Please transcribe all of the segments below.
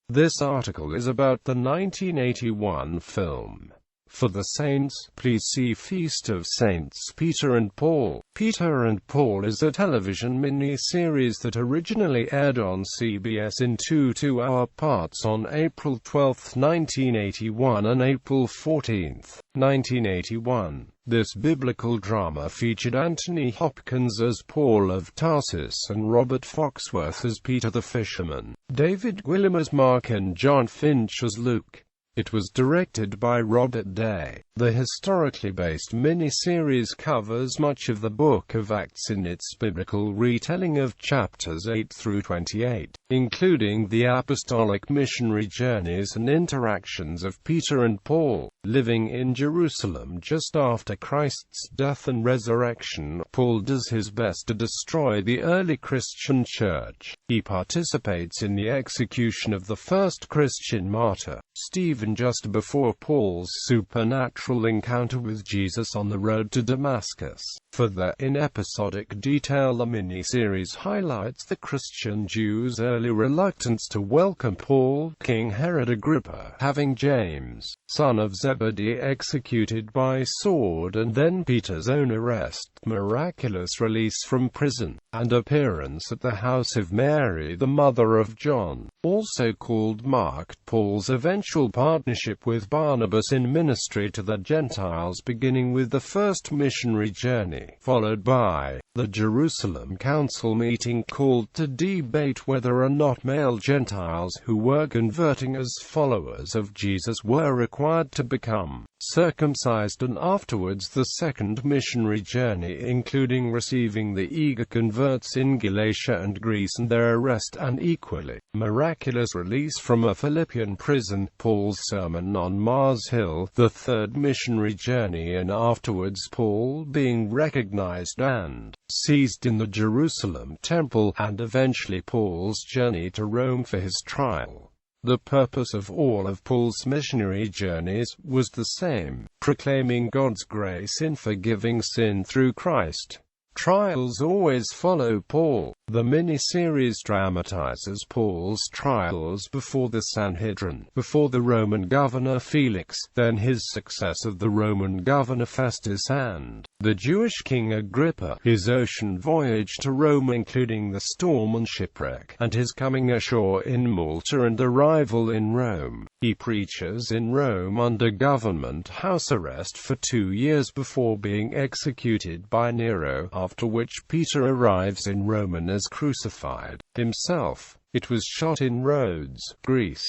This article is about the 1981 film For the Saints. Please see Feast of Saints Peter and Paul. Peter and Paul is a television mini-series that originally aired on CBS in two 2-hour parts on April 12, 1981 and April 14, 1981. This biblical drama featured Anthony Hopkins as Paul of Tarsus and Robert Foxworth as Peter the Fisherman. David Gwillim as Mark and Jon Finch as Luke. It was directed by Robert Day. The historically based mini-series covers much of the Book of Acts in its biblical retelling of chapters 8 through 28, including the apostolic missionary journeys and interactions of Peter and Paul. Living in Jerusalem just after Christ's death and resurrection, Paul does his best to destroy the early Christian church. He participates in the execution of the first Christian martyr, Stephen, just before Paul's supernatural encounter with Jesus on the road to Damascus. Further, in episodic detail, the mini-series highlights the Christian Jews' early reluctance to welcome Paul, King Herod Agrippa having James, son of Zebedee, executed by sword, and then Peter's own arrest, miraculous release from prison, and appearance at the house of Mary, the mother of John, also called Mark. Paul's eventual partnership with Barnabas in ministry to the Gentiles, beginning with the first missionary journey, followed by the Jerusalem Council meeting called to debate whether or not male Gentiles who were converting as followers of Jesus were required to become circumcised, and afterwards the second missionary journey, including receiving the eager converts in Galatia and Greece and their arrest and equally miraculous release from a Philippian prison, Paul's sermon on Mars Hill, the third missionary journey, and afterwards Paul being recognized and seized in the Jerusalem temple, and eventually Paul's journey to Rome for his trial. The purpose of all of Paul's missionary journeys was the same: proclaiming God's grace in forgiving sin through Christ. Trials always follow Paul. The mini-series dramatizes Paul's trials before the Sanhedrin, before the Roman governor Felix, then his success of the Roman governor Festus and the Jewish king Agrippa, his ocean voyage to Rome including the storm and shipwreck, and his coming ashore in Malta and arrival in Rome. He preaches in Rome under government house arrest for 2 years before being executed by Nero, after which Peter arrives in Rome and is crucified himself. It was shot in Rhodes, Greece.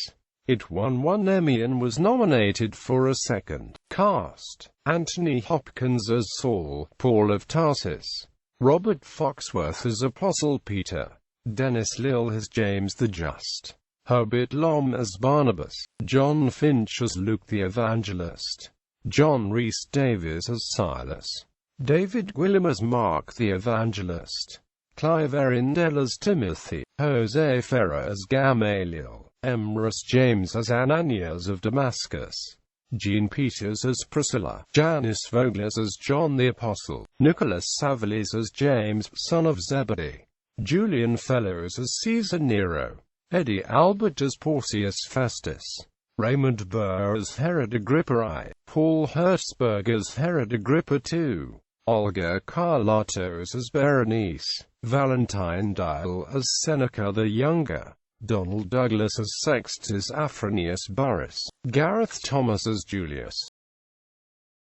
It won 1 Emmy and was nominated for a second. Cast: Anthony Hopkins as Saul, Paul of Tarsus. Robert Foxworth as Apostle Peter. Dennis Lill as James the Just. Herbert Lom as Barnabas. Jon Finch as Luke the Evangelist. John Rhys Davies as Silas. David Gwillim as Mark the Evangelist. Clive Arundel as Timothy. Jose Ferrer as Gamaliel. Emrys James as Ananias of Damascus. Jean Peters as Priscilla. Janice Vogels as John the Apostle. Nicholas Savalis as James, son of Zebedee. Julian Fellows as Caesar Nero. Eddie Albert as Porcius Festus. Raymond Burr as Herod Agrippa I. Paul Hertzberg as Herod Agrippa II. Olga Carlatos as Berenice. Valentine Dial as Seneca the Younger. Donald Douglas as Sextus Afranius Burrus. Gareth Thomas as Julius.